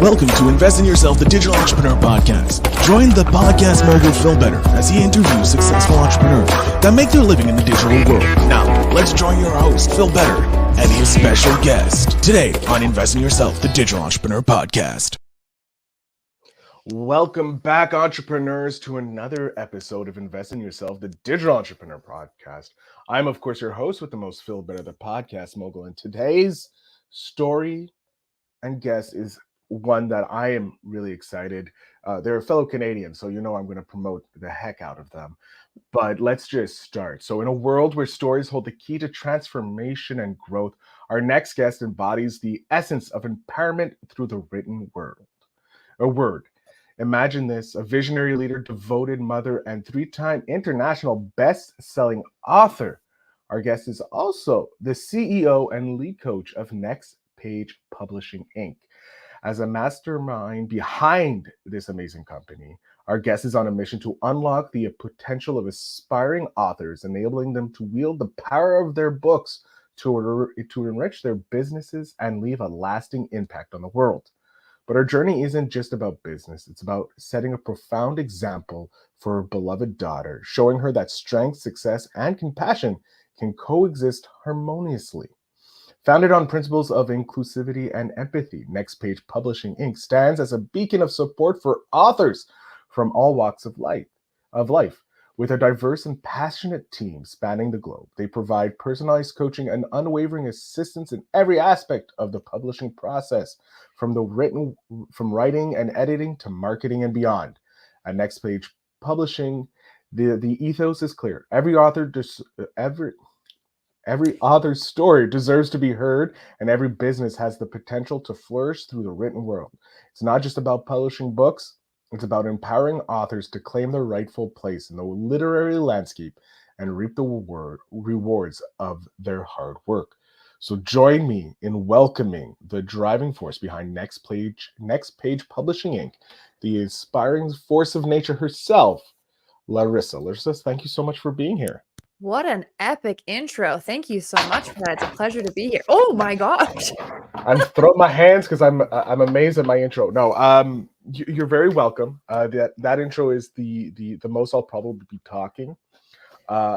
Welcome to Invest in Yourself, the Digital Entrepreneur Podcast. Join the podcast mogul Phil Better as he interviews successful entrepreneurs that make their living in the digital world. Now, let's join your host, Phil Better, and his special guest today on Invest in Yourself, the Digital Entrepreneur Podcast. Welcome back, entrepreneurs, to another episode of Invest in Yourself, the Digital Entrepreneur Podcast. I'm, of course, your host with the most, Phil Better, the podcast mogul. And today's story and guest is one that I am really excited. They're a fellow Canadian, so you know I'm going to promote the heck out of them. But let's just start. So in a world where stories hold the key to transformation and growth, our next guest embodies the essence of empowerment through the written word. Imagine this: a visionary leader, devoted mother, and three-time international best-selling author. Our guest is also the CEO and lead coach of Next Page Publishing, Inc. As a mastermind behind this amazing company, our guest is on a mission to unlock the potential of aspiring authors, enabling them to wield the power of their books to enrich their businesses and leave a lasting impact on the world. But our journey isn't just about business. It's about setting a profound example for her beloved daughter, showing her that strength, success, and compassion can coexist harmoniously. Founded on principles of inclusivity and empathy, Next Page Publishing, Inc. stands as a beacon of support for authors from all walks of life. With a diverse and passionate team spanning the globe, they provide personalized coaching and unwavering assistance in every aspect of the publishing process, from writing and editing to marketing and beyond. At Next Page Publishing, the ethos is clear. Every author's story deserves to be heard, and every business has the potential to flourish through the written world. It's not just about publishing books. It's about empowering authors to claim their rightful place in the literary landscape and reap the rewards of their hard work. So join me in welcoming the driving force behind Next Page Publishing, Inc., the inspiring force of nature herself, Larissa. Larissa, thank you so much for being here. What an epic intro. Thank you so much for that. It's a pleasure to be here. Oh my gosh. I'm throwing my hands because I'm amazed at my intro. No, you're very welcome. That intro is the most I'll probably be talking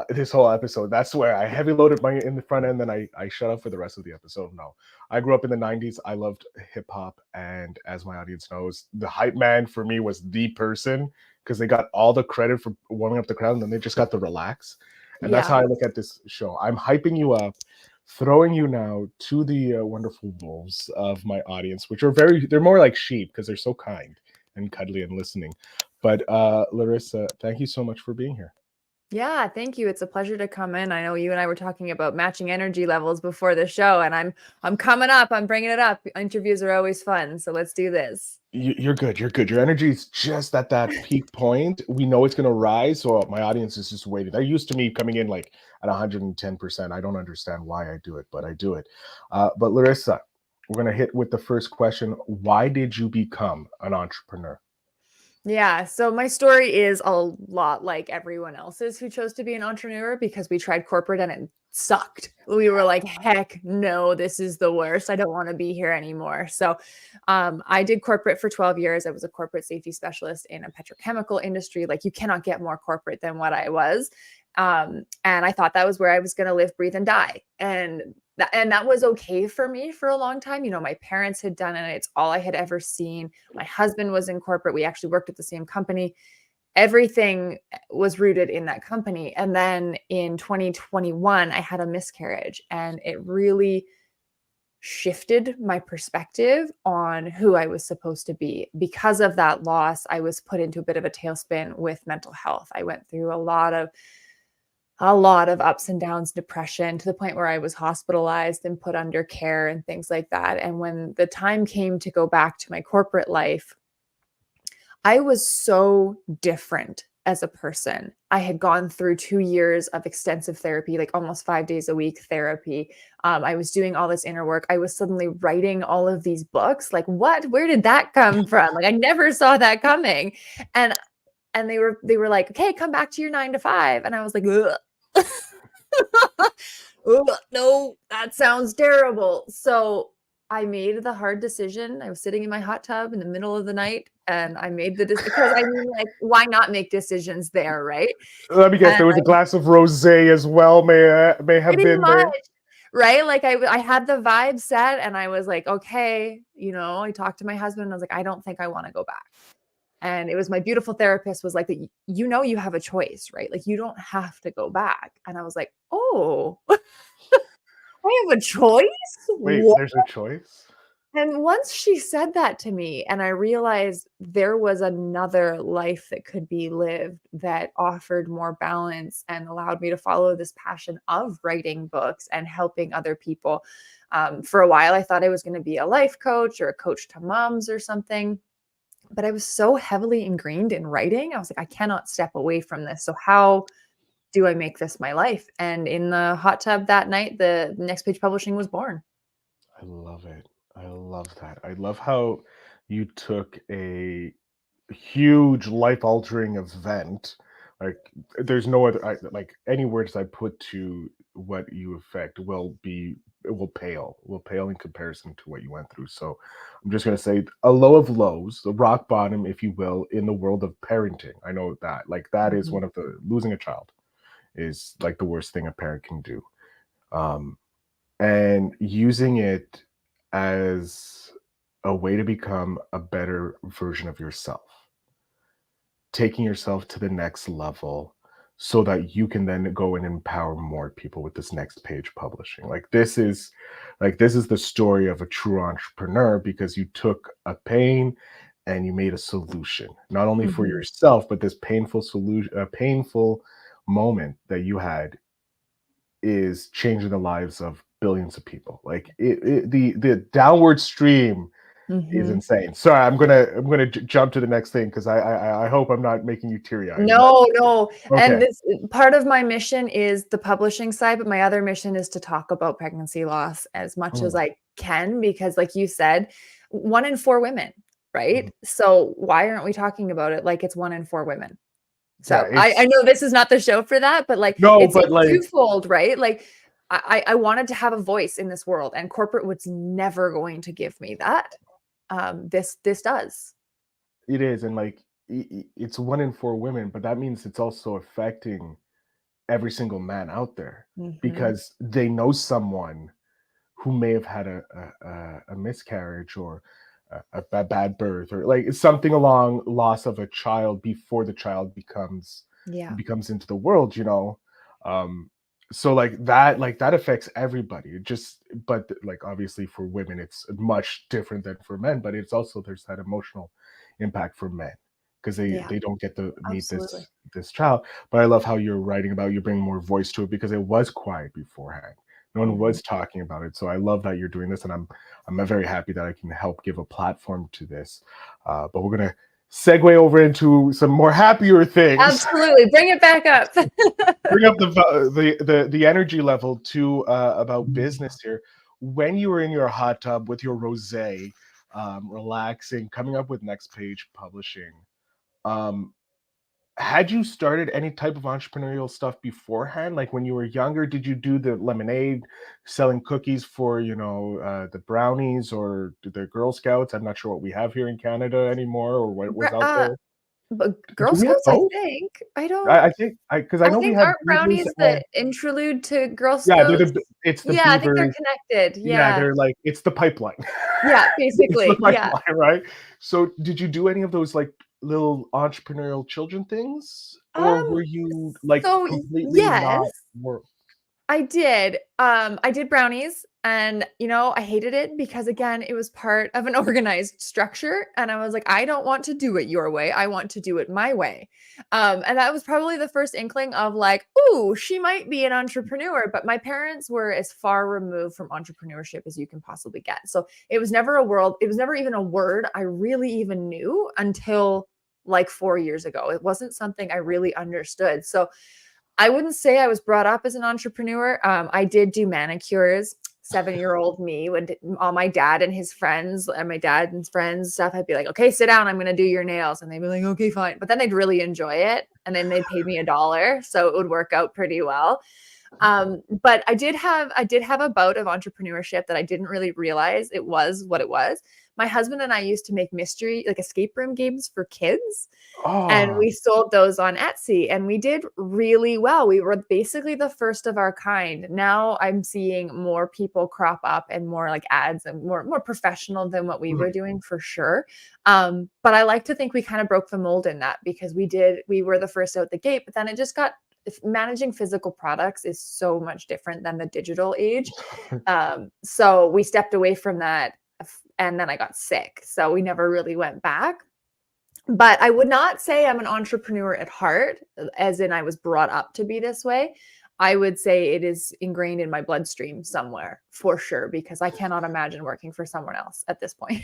this whole episode. That's where I heavy loaded in the front end, then I shut up for the rest of the episode. No, I grew up in the 90s. I loved hip hop, and as my audience knows, the hype man for me was the person, because they got all the credit for warming up the crowd, and then they just got to relax. And that's how I look at this show. I'm hyping you up, throwing you now to the wonderful wolves of my audience, which are they're more like sheep because they're so kind and cuddly and listening. But Larissa, thank you so much for being here. Yeah, thank you. It's a pleasure to come in. I know you and I were talking about matching energy levels before the show, and I'm coming up. I'm bringing it up. Interviews are always fun, so let's do this. You're good. You're good. Your energy is just at that peak point. We know it's going to rise, so my audience is just waiting. They're used to me coming in like at 110%. I don't understand why I do it, but I do it. But Larissa, we're going to hit with the first question. Why did you become an entrepreneur? Yeah, so my story is a lot like everyone else's who chose to be an entrepreneur, because we tried corporate and it sucked. We were like, heck no, this is the worst. I don't want to be here anymore. So I did corporate for 12 years. I was a corporate safety specialist in a petrochemical industry. Like, you cannot get more corporate than what I was. And I thought that was where I was going to live, breathe, and die. And that was okay for me for a long time. You know, my parents had done it. It's all I had ever seen. My husband was in corporate. We actually worked at the same company. Everything was rooted in that company. And then in 2021, I had a miscarriage, and it really shifted my perspective on who I was supposed to be. Because of that loss, I was put into a bit of a tailspin with mental health. I went through a lot of ups and downs, depression, to the point where I was hospitalized and put under care and things like that. And when the time came to go back to my corporate life, I was so different as a person. I had gone through 2 years of extensive therapy, like almost 5 days a week therapy. I was doing all this inner work. I was suddenly writing all of these books. Like, what? Where did that come from? Like, I never saw that coming. And they were like, okay, come back to your 9 to 5. And I was like, ugh. Ugh, no, that sounds terrible. So I made the hard decision. I was sitting in my hot tub in the middle of the night, and I made the decision because I mean, like, why not make decisions there, right? Let me guess, And there was a glass of rosé as well, may have pretty been much, there. right? Like I had the vibe set, and I was like, okay, I talked to my husband, and I was like, I don't think I want to go back. And it was my beautiful therapist was like, you have a choice, right? Like you don't have to go back. And I was like, oh, I have a choice? Wait, What? there's a choice? And once she said that to me, and I realized there was another life that could be lived that offered more balance and allowed me to follow this passion of writing books and helping other people. For a while, I thought I was going to be a life coach or a coach to moms or something. But I was so heavily ingrained in writing. I was like, I cannot step away from this. So how do I make this my life? And in the hot tub that night, the Next Page Publishing was born. I love it. I love that. I love how you took a huge life-altering event. Like, there's no other, like, any words I put to what you affect will pale in comparison to what you went through. So I'm just going to say a low of lows, the rock bottom, if you will, in the world of parenting. I know that, like, that is one of the, losing a child is like the worst thing a parent can do. And using it as a way to become a better version of yourself, taking yourself to the next level so that you can then go and empower more people with this Next Page Publishing. This is the story of a true entrepreneur, because you took a pain and you made a solution, not only for yourself, but this painful solution, a painful moment that you had is changing the lives of billions of people. Like the downward stream is insane. Sorry, I'm gonna jump to the next thing because I hope I'm not making you teary-eyed. No. Okay. And this part of my mission is the publishing side, but my other mission is to talk about pregnancy loss as much as I can, because like you said, 1 in 4 women, right? So why aren't we talking about it like it's 1 in 4 women? So Yeah, I know this is not the show for that, but like no, it's but like twofold, right? Like I wanted to have a voice in this world, and corporate was never going to give me that. This does. it is, and like it's 1 in 4 women, but that means it's also affecting every single man out there because they know someone who may have had a miscarriage or a bad birth, or like something along loss of a child before the child becomes into the world, so like that affects everybody. But like obviously for women it's much different than for men, but it's also, there's that emotional impact for men because they don't get to meet this child. But I love how you're writing about, you bring more voice to it, because it was quiet beforehand. No one was talking about it. So I love that you're doing this, and I'm very happy that I can help give a platform to this. But we're gonna segue over into some more happier things. Absolutely, bring it back up. Bring up the energy level to about business here. When you were in your hot tub with your rosé, relaxing, coming up with Next Page Publishing, had you started any type of entrepreneurial stuff beforehand? Like when you were younger, did you do the lemonade, selling cookies for, the brownies or the Girl Scouts? I'm not sure what we have here in Canada anymore, or what was out there. But Girl Do we have Scouts, I both? think. I don't. I think because I know we think have aren't brownies the interlude to Girl yeah, Scouts? it's the I think they're beavers. connected. Yeah, Yeah. they're like, it's the pipeline. Yeah, It's the basically. Yeah. pipeline, right? So did you do any of those like little entrepreneurial children things? Or were you like So completely yes, not work? I did. I did brownies, and I hated it because again, it was part of an organized structure, and I was like, I don't want to do it your way. I want to do it my way. And that was probably the first inkling of like, ooh, she might be an entrepreneur. But my parents were as far removed from entrepreneurship as you can possibly get. So it was never even a word I really even knew until like 4 years ago. It wasn't something I really understood. So I wouldn't say I was brought up as an entrepreneur. I did do manicures. 7-year-old me would, all my dad and his friends and my dad and friends stuff, I'd be like, okay, sit down, I'm going to do your nails. And they'd be like, okay, fine. But then they'd really enjoy it. And then they'd pay me $1. So it would work out pretty well. But I did have a bout of entrepreneurship that I didn't really realize it was what it was. My husband and I used to make mystery, like escape room games for kids. And Oh, we sold those on Etsy and we did really well. We were basically the first of our kind. Now I'm seeing more people crop up and more like ads and more professional than what we were doing for sure. But I like to think we kind of broke the mold in that because we were the first out the gate, but then it just got managing physical products is so much different than the digital age. So we stepped away from that and then I got sick. So we never really went back. But I would not say I'm an entrepreneur at heart, as in I was brought up to be this way. I would say it is ingrained in my bloodstream somewhere for sure, because I cannot imagine working for someone else at this point.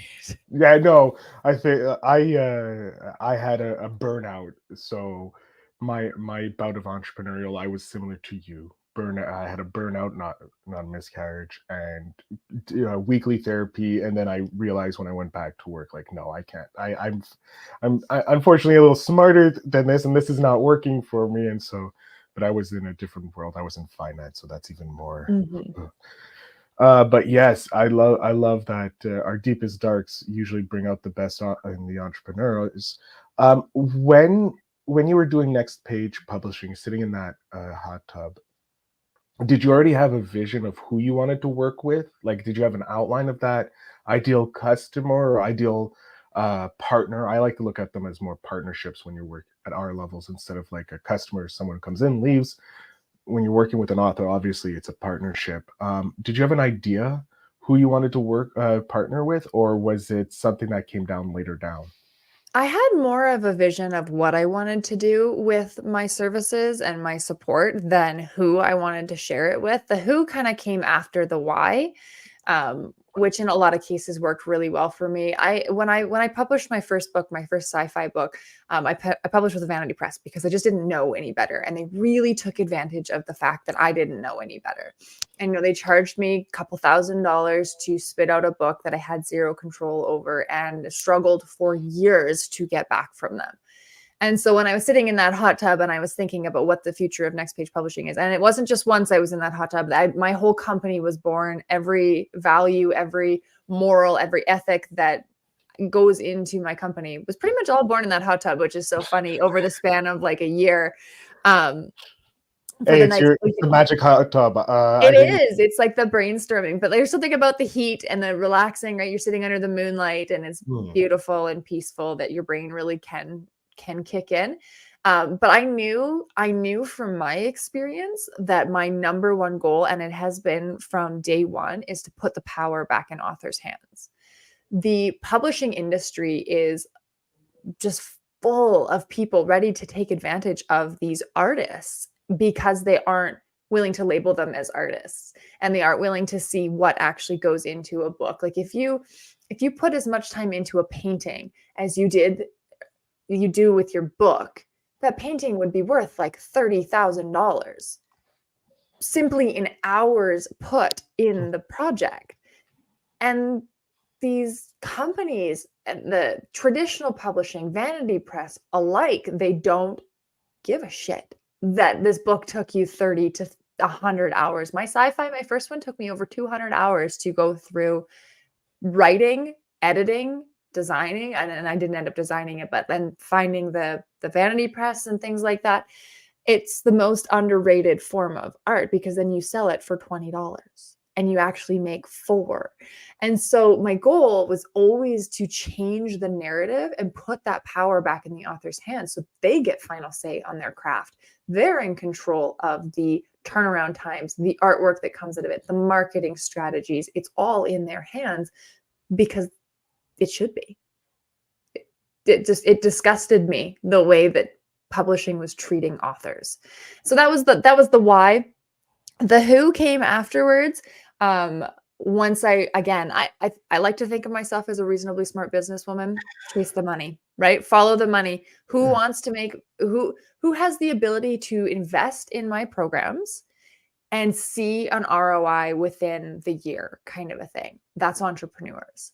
yeah, no, I think I had a burnout. So my bout of entrepreneurial, I was similar to you. I had a burnout, not a miscarriage, and weekly therapy. And then I realized when I went back to work, like, no, I can't. I'm unfortunately a little smarter than this, and this is not working for me. And so, but I was in a different world. I was in finance, so that's even more. Mhm. But yes, I love that our deepest darks usually bring out the best in the entrepreneurs. When you were doing next page publishing, sitting in that hot tub, did you already have a vision of who you wanted to work with? Like, did you have an outline of that ideal customer or ideal partner? I like to look at them as more partnerships when you're working at our levels instead of like a customer. Someone comes in, leaves. When you're working with an author, obviously it's a partnership. Did you have an idea who you wanted to work partner with, or was it something that came down later down? I had more of a vision of what I wanted to do with my services and my support than who I wanted to share it with. The who kind of came after the why, which in a lot of cases worked really well for me. When I published my first book, my first sci-fi book, I published with a vanity press because I just didn't know any better, and they really took advantage of the fact that I didn't know any better. And they charged me a couple $1,000s to spit out a book that I had zero control over and struggled for years to get back from them. And so when I was sitting in that hot tub and I was thinking about what the future of Next Page Publishing is, and it wasn't just once I was in that hot tub, my whole company was born. Every value, every moral, every ethic that goes into my company was pretty much all born in that hot tub, which is so funny over the span of like a year. For Hey, the nights it's the magic hot tub. I it think. is. It's like the brainstorming, but there's something about the heat and the relaxing, right? You're sitting under the moonlight and it's Hmm. beautiful and peaceful that your brain really can kick in. But I knew from my experience that my number one goal, and it has been from day one, is to put the power back in authors' hands. The publishing industry is just full of people ready to take advantage of these artists because they aren't willing to label them as artists and they aren't willing to see what actually goes into a book. Like if you put as much time into a painting as you do with your book, that painting would be worth like $30,000 simply in hours put in the project. And these companies, the traditional publishing, vanity press alike, they don't give a shit that this book took you 30 to 100 hours. My sci-fi, my first one, took me over 200 hours to go through writing, editing, designing, and I didn't end up designing it, but then finding the vanity press and things like that. It's the most underrated form of art because then you sell it for $20 and you actually make 4. And so my goal was always to change the narrative and put that power back in the author's hands so they get final say on their craft. They're in control of the turnaround times, the artwork that comes out of it, the marketing strategies. It's all in their hands because it should be. It disgusted me the way that publishing was treating authors. So that was the why. The who came afterwards. Once I like to think of myself as a reasonably smart businesswoman. Chase the money, right? Follow the money. Who wants to make who has the ability to invest in my programs and see an ROI within the year, kind of a thing. That's entrepreneurs.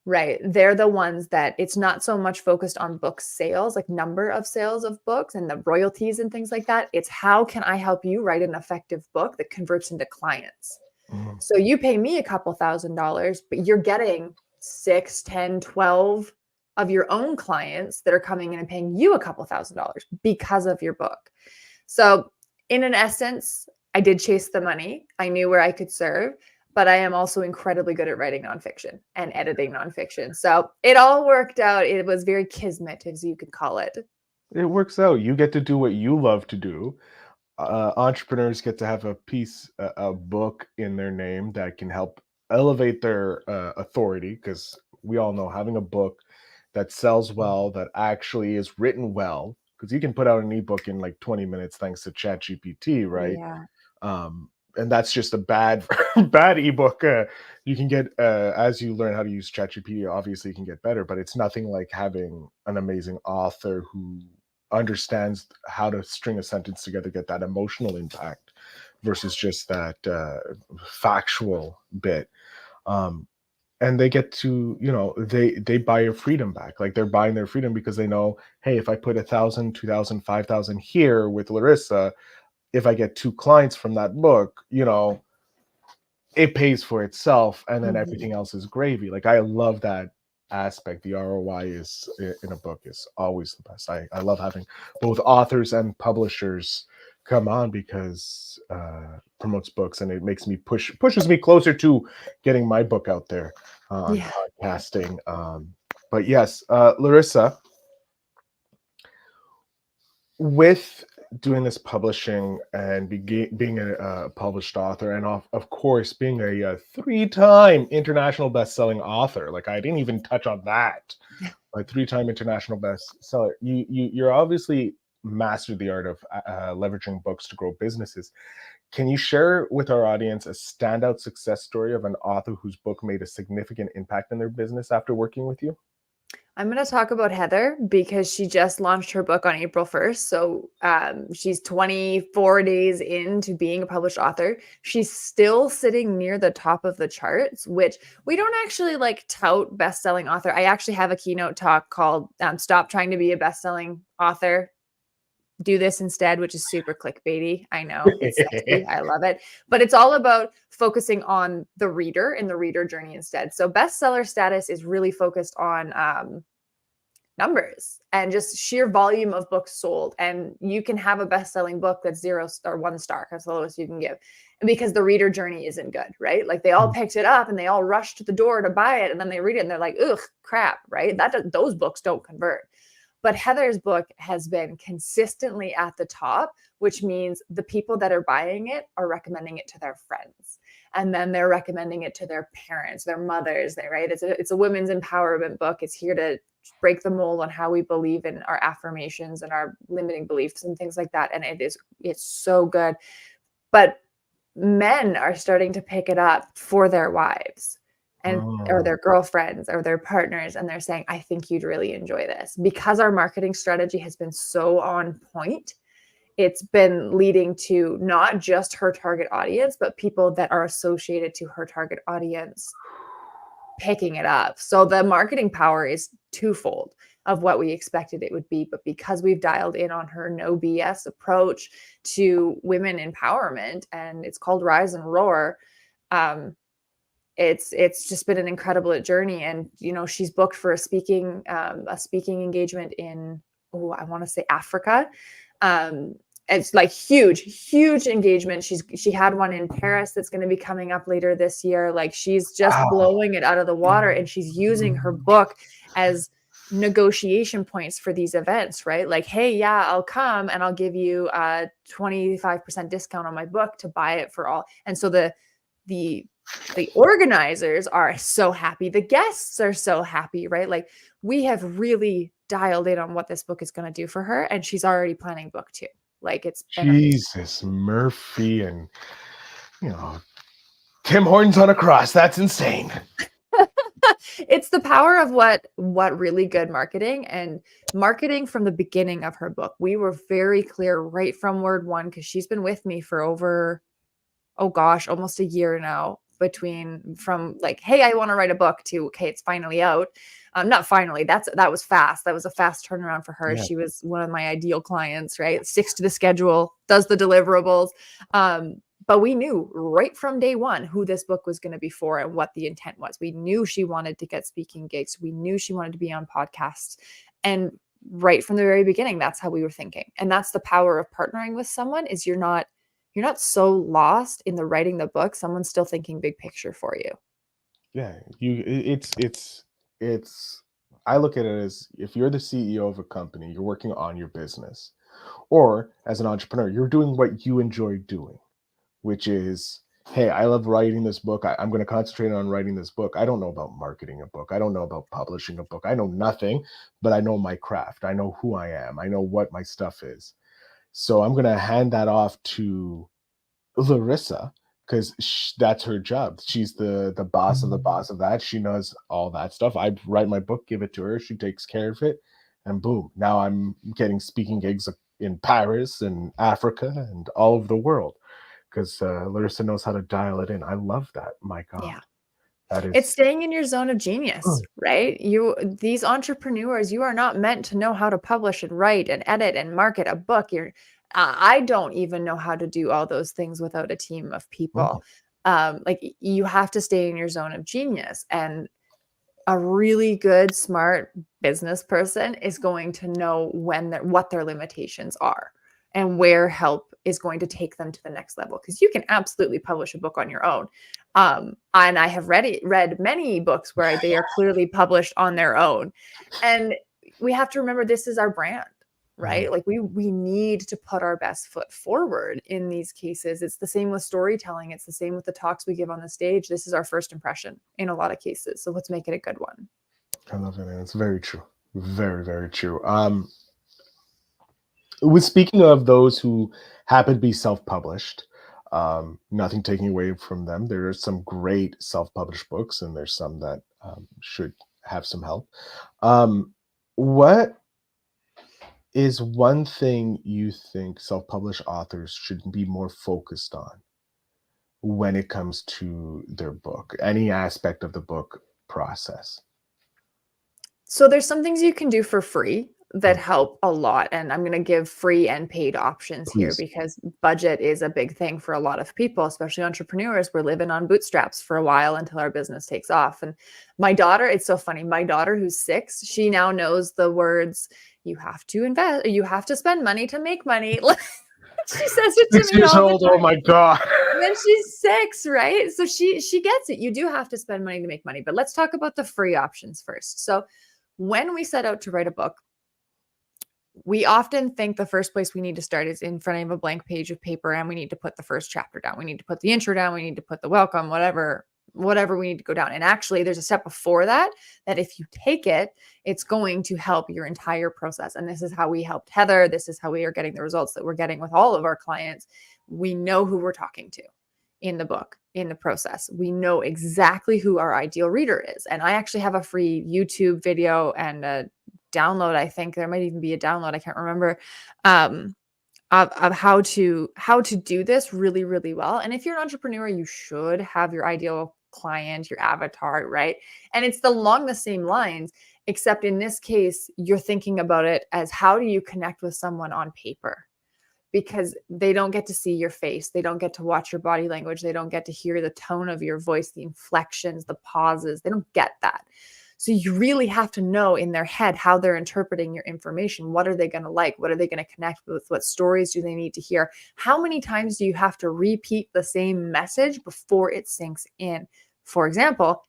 Right. They're the ones that it's not so much focused on book sales, like number of sales of books and the royalties and things like that. It's how can I help you write an effective book that converts into clients? Mhm. So you pay me a couple $1,000s, but you're getting 6, 10, 12 of your own clients that are coming in and paying you a couple $1,000s because of your book. So in an essence, I did chase the money. I knew where I could serve, but I am also incredibly good at writing nonfiction and editing nonfiction. So it all worked out. It was very kismet, as you could call it. It works out. You get to do what you love to do. Entrepreneurs get to have a book in their name that can help elevate their authority, because we all know having a book that sells well, that actually is written well, because you can put out an ebook in like 20 minutes thanks to ChatGPT, right? Yeah. And that's just a bad bad ebook. You can get as you learn how to use ChatGPT, obviously you can get better, but it's nothing like having an amazing author who understands how to string a sentence together, get that emotional impact versus just that factual bit. Um, and they get to, they buy your freedom back. Like they're buying their freedom because they know, hey, if I put 1,000, 2,000, 5,000 here with Larissa, if I get 2 clients from that book, it pays for itself, and then Mhm. everything else is gravy. Like I love that aspect. The ROI is in a book is always the best. I love having both authors and publishers come on because promotes books, and it makes me pushes me closer to getting my book out there on Yeah. podcasting. But yes, Larissa, with doing this publishing and being a published author, and of course being a 3-time international best-selling author, like I didn't even touch on that, like 3-time international bestseller, you're obviously mastered the art of leveraging books to grow businesses. Can you share with our audience a standout success story of an author whose book made a significant impact in their business after working with you? I'm going to talk about Heather because she just launched her book on April 1st. So she's 24 days into being a published author. She's still sitting near the top of the charts, which we don't actually like tout best-selling author. I actually have a keynote talk called Stop Trying to Be a Best-Selling Author. Do this instead, which is super clickbaity. I know it's sexy. I love it. But it's all about focusing on the reader and the reader journey instead. So bestseller status is really focused on numbers and just sheer volume of books sold. And you can have a best-selling book that's 0 or 1 star. That's the lowest you can give. And because the reader journey isn't good, right? Like they all picked it up and they all rushed to the door to buy it. And then they read it and they're like, ugh, crap, right? Those books don't convert. But Heather's book has been consistently at the top, which means the people that are buying it are recommending it to their friends. And then they're recommending it to their parents, their mothers, right? It's a women's empowerment book. It's here to break the mold on how we believe in our affirmations and our limiting beliefs and things like that. And it's so good. But men are starting to pick it up for their wives and or their girlfriends or their partners, and they're saying, I think you'd really enjoy this. Because our marketing strategy has been so on point, it's been leading to not just her target audience, but people that are associated to her target audience picking it up. So the marketing power is twofold of what we expected it would be. But because we've dialed in on her no BS approach to women empowerment, and it's called Rise and Roar, it's just been an incredible journey. And she's booked for a speaking engagement in I want to say Africa. It's like huge engagement. She had one in Paris that's going to be coming up later this year. Like she's just blowing it out of the water, and she's using her book as negotiation points for these events, right? Like, hey, yeah, I'll come and I'll give you a 25% discount on my book to buy it for all. And so the organizers are so happy. The guests are so happy, right? Like we have really dialed in on what this book is going to do for her, and she's already planning book 2. Like it's been amazing. Jesus, Murphy, and Tim Hortons on a cross. That's insane. It's the power of what really good marketing, and marketing from the beginning of her book. We were very clear right from word one, because she's been with me for over, almost a year now, from like, hey, I want to write a book to, okay, it's finally out. Not finally, that was fast. That was a fast turnaround for her. Yeah. She was one of my ideal clients, right? Sticks to the schedule, does the deliverables. But we knew right from day one who this book was going to be for and what the intent was. We knew she wanted to get speaking gigs. We knew she wanted to be on podcasts. And right from the very beginning, that's how we were thinking. And that's the power of partnering with someone, is you're not so lost in the writing the book. Someone's still thinking big picture for you. Yeah, it's I look at it as, if you're the CEO of a company, you're working on your business, or as an entrepreneur, you're doing what you enjoy doing, which is, hey, I love writing this book. I'm going to concentrate on writing this book. I don't know about marketing a book. I don't know about publishing a book. I know nothing, but I know my craft. I know who I am. I know what my stuff is. So I'm going to hand that off to Larissa, because that's her job. She's the boss of the boss of that. She knows all that stuff. I write my book, give it to her. She takes care of it. And boom, now I'm getting speaking gigs in Paris and Africa and all over the world, because Larissa knows how to dial it in. I love that. My God. Yeah. That is, It's staying in your zone of genius, right? These entrepreneurs, you are not meant to know how to publish and write and edit and market a book. I don't even know how to do all those things without a team of people. Like, you have to stay in your zone of genius, and a really good, smart business person is going to know what their limitations are and where help is going to take them to the next level. Because you can absolutely publish a book on your own. And I have read many books where they are clearly published on their own. And we have to remember, this is our brand, right? Like, we need to put our best foot forward in these cases. It's the same with storytelling. It's the same with the talks we give on the stage. This is our first impression in a lot of cases. So let's make it a good one. I love it. And it's very true. Very, very true. With speaking of those who happen to be self-published, nothing taking away from them. There are some great self-published books, and there's some that should have some help. What is one thing you think self-published authors should be more focused on when it comes to their book, any aspect of the book process? So there's some things you can do for free that help a lot. And I'm going to give free and paid options here, Please. because budget is a big thing for a lot of people, especially entrepreneurs. We're living on bootstraps for a while until our business takes off. And my daughter, it's so funny. My daughter, who's 6, she now knows the words, you have to invest, you have to spend money to make money. She says it to 6 me years all the old. time. Oh my God. When she's 6, right? So she gets it. You do have to spend money to make money. But let's talk about the free options first. So when we set out to write a book, we often think the first place we need to start is in front of a blank page of paper, and we need to put the first chapter down. We need to put the intro down. We need to put the welcome, whatever we need to go down. And actually, there's a step before that if you take it, it's going to help your entire process. And this is how we helped Heather. This is how we are getting the results that we're getting with all of our clients. We know who we're talking to in the book, in the process. We know exactly who our ideal reader is. And I actually have a free YouTube video and a download. I think there might even be a download. I can't remember, of how to do this really, really well. And if you're an entrepreneur, you should have your ideal client, your avatar, right? And it's along the same lines, except in this case, you're thinking about it as, how do you connect with someone on paper? Because they don't get to see your face. They don't get to watch your body language. They don't get to hear the tone of your voice, the inflections, the pauses. They don't get that. So you really have to know in their head how they're interpreting your information. What are they going to like? What are they going to connect with? What stories do they need to hear? How many times do you have to repeat the same message before it sinks in? For example,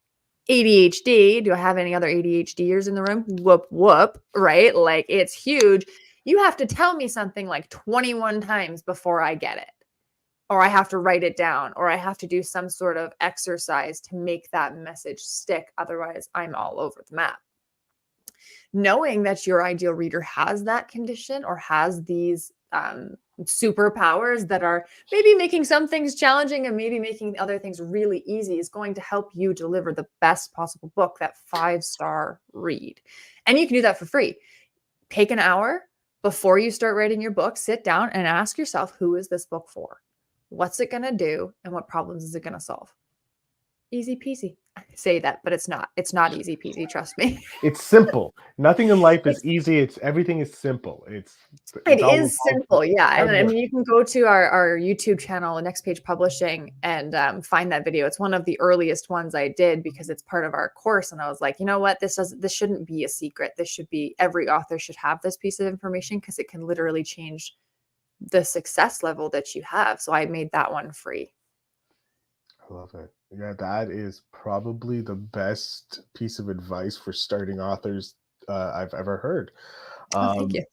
ADHD. Do I have any other ADHDers in the room? Whoop, whoop, right? Like, it's huge. You have to tell me something like 21 times before I get it, or I have to write it down, or I have to do some sort of exercise to make that message stick. Otherwise, I'm all over the map. Knowing that your ideal reader has that condition or has these superpowers that are maybe making some things challenging and maybe making other things really easy is going to help you deliver the best possible book, that 5-star read. And you can do that for free. Take an hour before you start writing your book, sit down and ask yourself, who is this book for? What's it going to do? And what problems is it going to solve? Easy peasy. I say that, but it's not. It's not easy peasy. Trust me. It's simple. Nothing in life is easy. Everything is simple. It's It all is simple, yeah. And hard I work. mean, you can go to our YouTube channel, Next Page Publishing, and find that video. It's one of the earliest ones I did because it's part of our course. And I was like, you know what? This shouldn't be a secret. This should be, every author should have this piece of information because it can literally change the success level that you have. So I made that one free. I love it. Yeah, that is probably the best piece of advice for starting authors I've ever heard. Oh, thank you.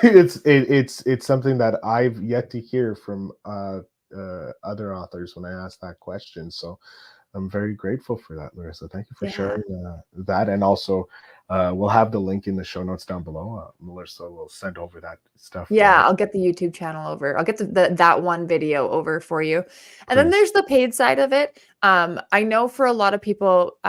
It's something that I've yet to hear from other authors when I ask that question. So I'm very grateful for that, Larissa. Thank you for sharing that. And also, we'll have the link in the show notes down below. Melissa will send over that stuff. Yeah, I'll get the YouTube channel over. I'll get that one video over for you. And then there's the paid side of it. I know for a lot of people,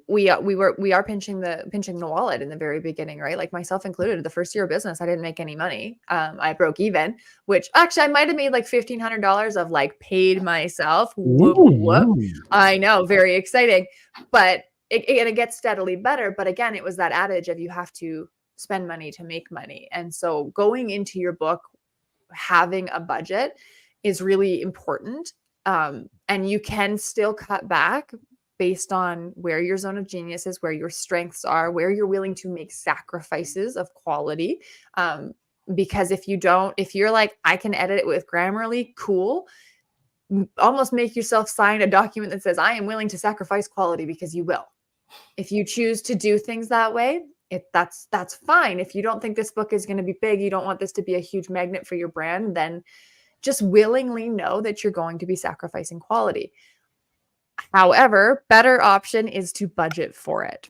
we are pinching the wallet in the very beginning, right? Like myself included. The first year of business, I didn't make any money. I broke even, which actually I might have made like $1,500 of like paid myself. Whoop, whoop. I know, very exciting, but it gets steadily better. But again, it was that adage of you have to spend money to make money. And so going into your book, having a budget is really important. And you can still cut back based on where your zone of genius is, where your strengths are, where you're willing to make sacrifices of quality. Because if you're like, I can edit it with Grammarly, cool. Almost make yourself sign a document that says, I am willing to sacrifice quality, because you will. If you choose to do things that way, that's fine. If you don't think this book is going to be big, you don't want this to be a huge magnet for your brand, then just willingly know that you're going to be sacrificing quality. However, better option is to budget for it.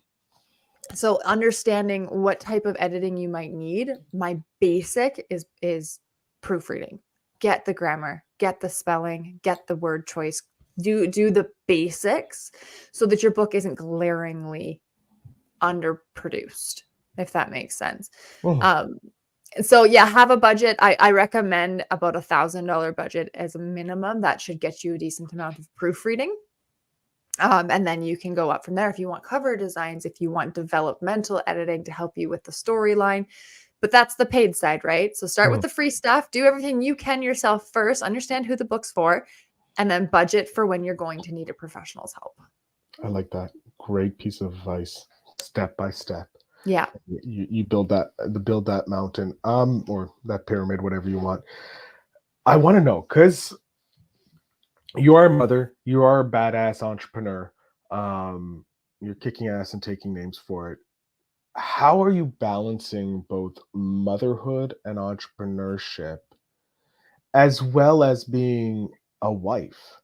So understanding what type of editing you might need, my basic is proofreading. Get the grammar, get the spelling, get the word choice, do the basics so that your book isn't glaringly underproduced, if that makes sense. So yeah, have a budget. I recommend about $1,000 budget as a minimum. That should get you a decent amount of proofreading. And then you can go up from there if you want cover designs, if you want developmental editing to help you with the storyline. But that's the paid side, right? So start with the free stuff, do everything you can yourself first, understand who the book's for, and then budget for when you're going to need a professional's help. I like that. Great piece of advice. Step by step. Yeah. You build that mountain, or that pyramid, whatever you want. I want to know, because you are a mother, you are a badass entrepreneur. You're kicking ass and taking names for it. How are you balancing both motherhood and entrepreneurship, as well as being a wife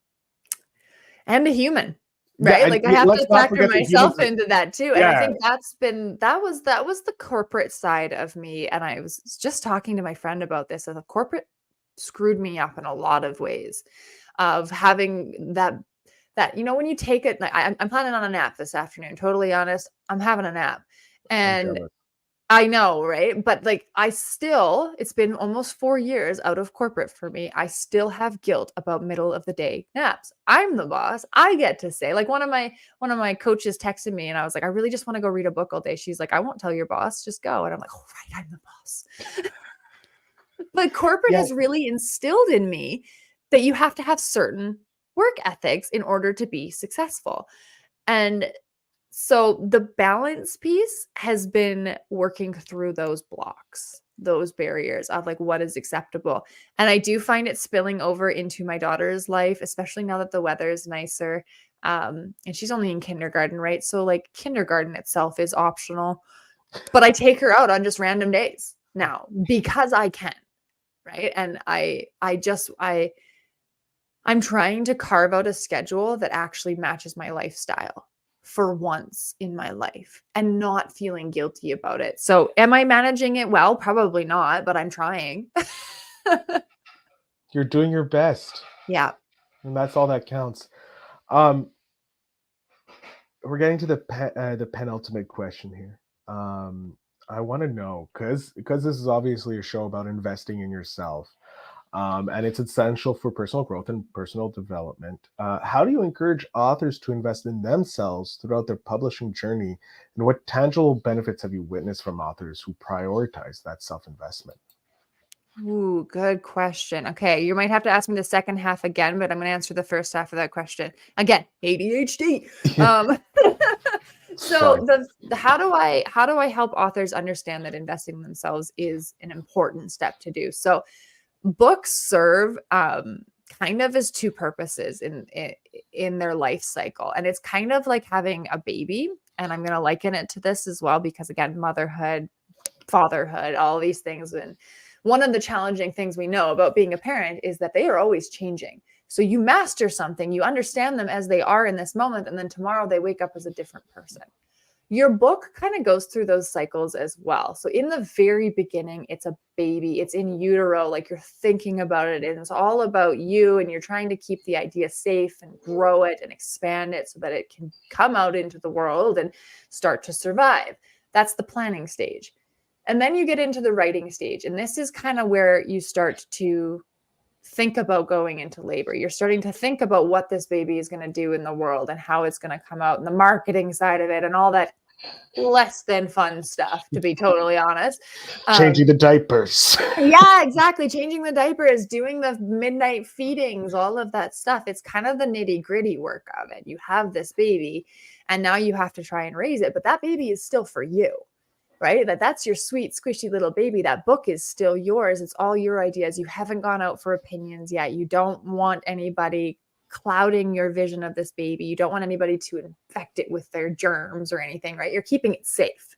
and a human? Right. Yeah, like I have to factor myself into that too. And Yeah. I think that was the corporate side of me. And I was just talking to my friend about this, and the corporate screwed me up in a lot of ways, of having that, when you take it, like I'm planning on a nap this afternoon, totally honest. I'm having a nap. And I know, right? But like it's been almost 4 years out of corporate for me. I still have guilt about middle of the day naps. I'm the boss. I get to say, like one of my coaches texted me and I was like, I really just want to go read a book all day. She's like, I won't tell your boss, just go. And I'm like, oh, right, I'm the boss. But corporate has really instilled in me that you have to have certain work ethics in order to be successful. And so the balance piece has been working through those blocks, those barriers of like what is acceptable. And I do find it spilling over into my daughter's life, especially now that the weather is nicer. And she's only in kindergarten, right? So like kindergarten itself is optional, but I take her out on just random days now because I can, right? And I'm trying to carve out a schedule that actually matches my lifestyle for once in my life and not feeling guilty about it. So am I managing it well? Probably not, but I'm trying. You're doing your best. Yeah. And that's all that counts. We're getting to the penultimate question here. I want to know, because this is obviously a show about investing in yourself. and it's essential for personal growth and personal development. How do you encourage authors to invest in themselves throughout their publishing journey, and what tangible benefits have you witnessed from authors who prioritize that self-investment? Ooh, good question. Okay, you might have to ask me the second half again, but I'm going to answer the first half of that question. Again, ADHD. Um, so Sorry. the how do I help authors understand that investing in themselves is an important step to do? So books serve kind of as two purposes in their life cycle, and it's kind of like having a baby. And I'm going to liken it to this as well, because again, motherhood, fatherhood, all these things. And one of the challenging things we know about being a parent is that they are always changing. So you master something, you understand them as they are in this moment, and then tomorrow they wake up as a different person. Your book kind of goes through those cycles as well. So in the very beginning, it's a baby, it's in utero, like you're thinking about it, and it's all about you, and you're trying to keep the idea safe and grow it and expand it so that it can come out into the world and start to survive. That's the planning stage. And then you get into the writing stage. And this is kind of where you start to think about going into labor. You're starting to think about what this baby is going to do in the world and how it's going to come out, and the marketing side of it and all that less than fun stuff, to be totally honest. Changing the diapers. Yeah, exactly. Changing the diapers, doing the midnight feedings, all of that stuff. It's kind of the nitty gritty work of it. You have this baby and now you have to try and raise it, but that baby is still for you. Right? That's your sweet, squishy little baby. That book is still yours. It's all your ideas. You haven't gone out for opinions yet. You don't want anybody clouding your vision of this baby. You don't want anybody to infect it with their germs or anything, right? You're keeping it safe.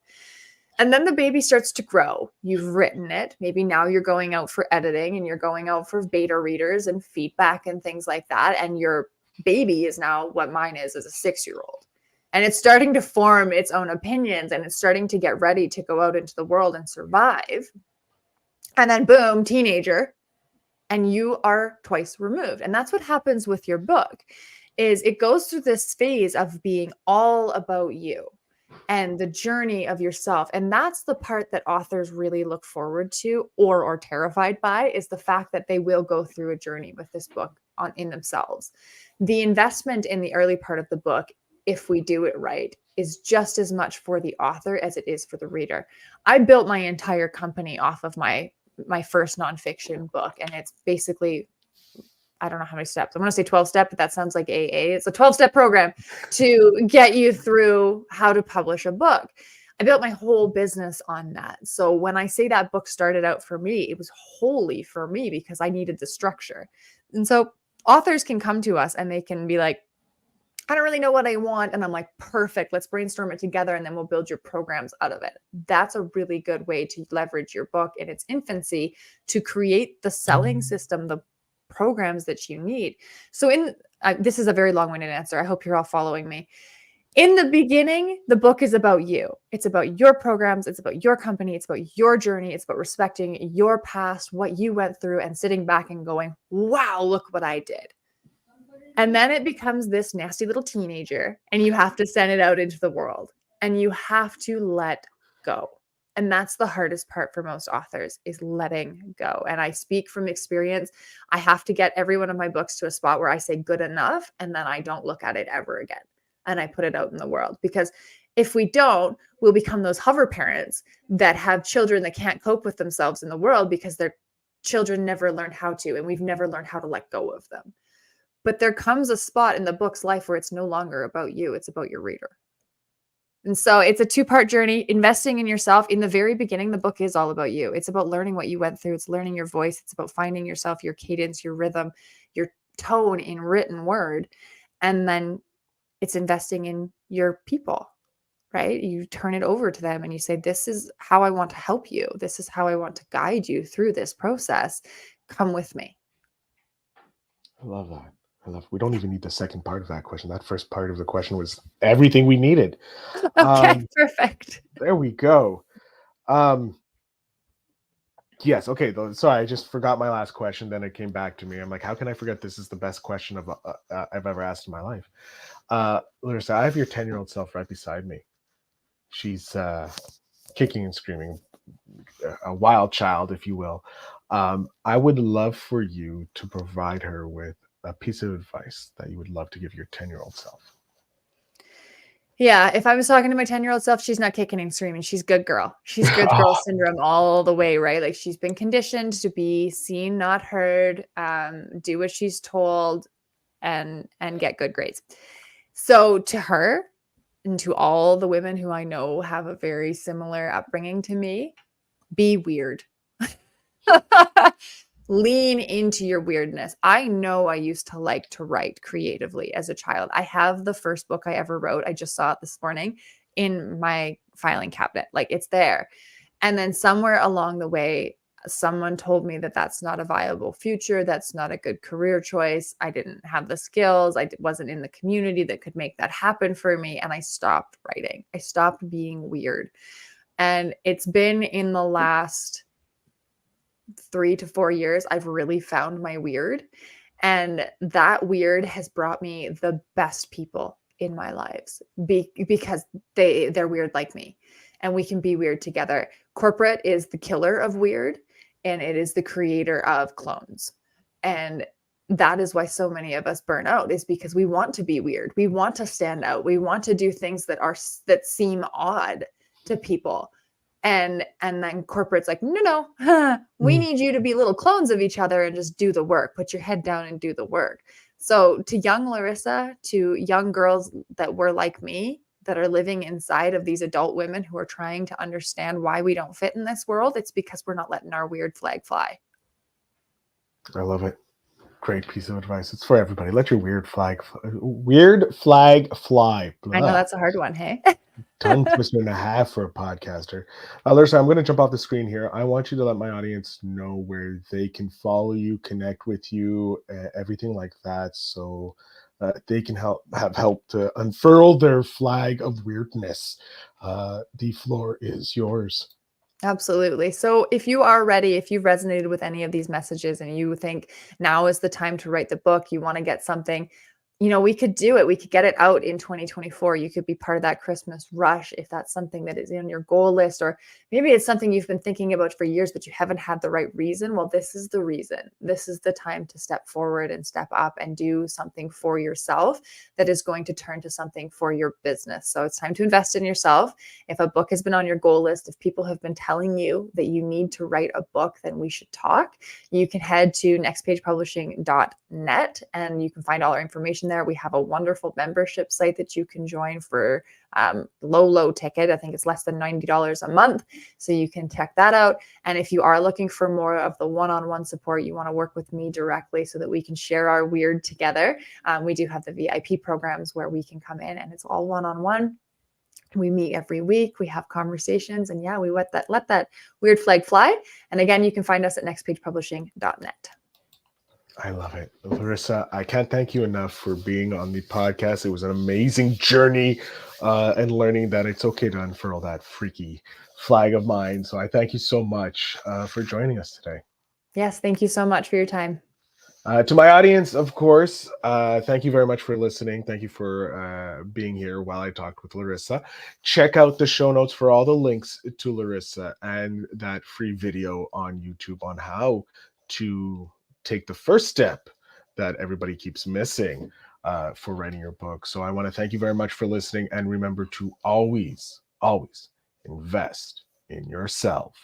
And then the baby starts to grow. You've written it. Maybe now you're going out for editing and you're going out for beta readers and feedback and things like that. And your baby is now what mine is as a 6-year-old. And it's starting to form its own opinions, and it's starting to get ready to go out into the world and survive. And then boom, teenager, and you are twice removed. And that's what happens with your book, is it goes through this phase of being all about you and the journey of yourself. And that's the part that authors really look forward to or are terrified by, is the fact that they will go through a journey with this book in themselves. The investment in the early part of the book, if we do it right, is just as much for the author as it is for the reader. I built my entire company off of my first nonfiction book. And it's basically, I don't know how many steps. I'm going to say 12-step, but that sounds like AA. It's a 12-step program to get you through how to publish a book. I built my whole business on that. So when I say that book started out for me, it was wholly for me because I needed the structure. And so authors can come to us and they can be like, I don't really know what I want. And I'm like, perfect, let's brainstorm it together and then we'll build your programs out of it. That's a really good way to leverage your book in its infancy to create the selling system, the programs that you need. So this is a very long-winded answer. I hope you're all following me. In the beginning, the book is about you. It's about your programs. It's about your company. It's about your journey. It's about respecting your past, what you went through, and sitting back and going, wow, look what I did. And then it becomes this nasty little teenager, and you have to send it out into the world, and you have to let go. And that's the hardest part for most authors, is letting go. And I speak from experience. I have to get every one of my books to a spot where I say good enough, and then I don't look at it ever again. And I put it out in the world, because if we don't, we'll become those hover parents that have children that can't cope with themselves in the world because their children never learned how to, and we've never learned how to let go of them. But there comes a spot in the book's life where it's no longer about you, it's about your reader. And so it's a 2-part journey, investing in yourself. In the very beginning, the book is all about you. It's about learning what you went through. It's learning your voice. It's about finding yourself, your cadence, your rhythm, your tone in written word. And then it's investing in your people, right? You turn it over to them and you say, this is how I want to help you. This is how I want to guide you through this process. Come with me. I love that. We don't even need the second part of that question. That first part of the question was everything we needed. Okay, perfect. There we go. Yes. Okay. Sorry, I just forgot my last question. Then it came back to me. I'm like, how can I forget? This is the best question I've ever asked in my life. Larissa, I have your 10-year-old self right beside me. She's kicking and screaming, a wild child, if you will. I would love for you to provide her with a piece of advice that you would love to give your 10-year-old self. Yeah, if I was talking to my 10-year-old self, she's not kicking and screaming. She's good girl. She's good girl syndrome all the way, right? Like she's been conditioned to be seen, not heard, do what she's told, and get good grades. So to her and to all the women who I know have a very similar upbringing to me, be weird. Lean into your weirdness. I know I used to like to write creatively as a child. I have the first book I ever wrote. I just saw it this morning in my filing cabinet. Like it's there. And then somewhere along the way, someone told me that that's not a viable future. That's not a good career choice. I didn't have the skills. I wasn't in the community that could make that happen for me. And I stopped writing. I stopped being weird. And it's been in the last 3 to 4 years, I've really found my weird. And that weird has brought me the best people in my lives because they're weird like me. And we can be weird together. Corporate is the killer of weird, and it is the creator of clones. And that is why so many of us burn out, is because we want to be weird. We want to stand out. We want to do things that seem odd to people. And then corporate's like, no, we need you to be little clones of each other and just do the work. Put your head down and do the work. So to young Larissa, to young girls that were like me, that are living inside of these adult women who are trying to understand why we don't fit in this world, it's because we're not letting our weird flag fly. I love it. Great piece of advice. It's for everybody. Let your weird flag fly. Blah. I know that's a hard one, hey? Tongue twister and a half for a podcaster. Larissa, I'm going to jump off the screen here. I want you to let my audience know where they can follow you, connect with you, everything like that, so they can have help to unfurl their flag of weirdness. The floor is yours. Absolutely. So if you are ready, if you've resonated with any of these messages and you think now is the time to write the book, you want to get something, we could do it. We could get it out in 2024. You could be part of that Christmas rush if that's something that is on your goal list, or maybe it's something you've been thinking about for years, but you haven't had the right reason. Well, this is the reason. This is the time to step forward and step up and do something for yourself that is going to turn to something for your business. So it's time to invest in yourself. If a book has been on your goal list, if people have been telling you that you need to write a book, then we should talk. You can head to nextpagepublishing.net and you can find all our information there. We have a wonderful membership site that you can join for low ticket. I think it's less than $90 a month. So you can check that out. And if you are looking for more of the one-on-one support, you want to work with me directly so that we can share our weird together. We do have the VIP programs where we can come in and it's all one-on-one. We meet every week. We have conversations, and we let that weird flag fly. And again, you can find us at nextpagepublishing.net. I love it. Larissa, I can't thank you enough for being on the podcast. It was an amazing journey and learning that it's okay to unfurl that freaky flag of mine. So I thank you so much for joining us today. Yes, thank you so much for your time. To my audience, of course, thank you very much for listening. Thank you for being here while I talked with Larissa. Check out the show notes for all the links to Larissa and that free video on YouTube on how to take the first step that everybody keeps missing for writing your book. So I want to thank you very much for listening, and remember to always invest in yourself.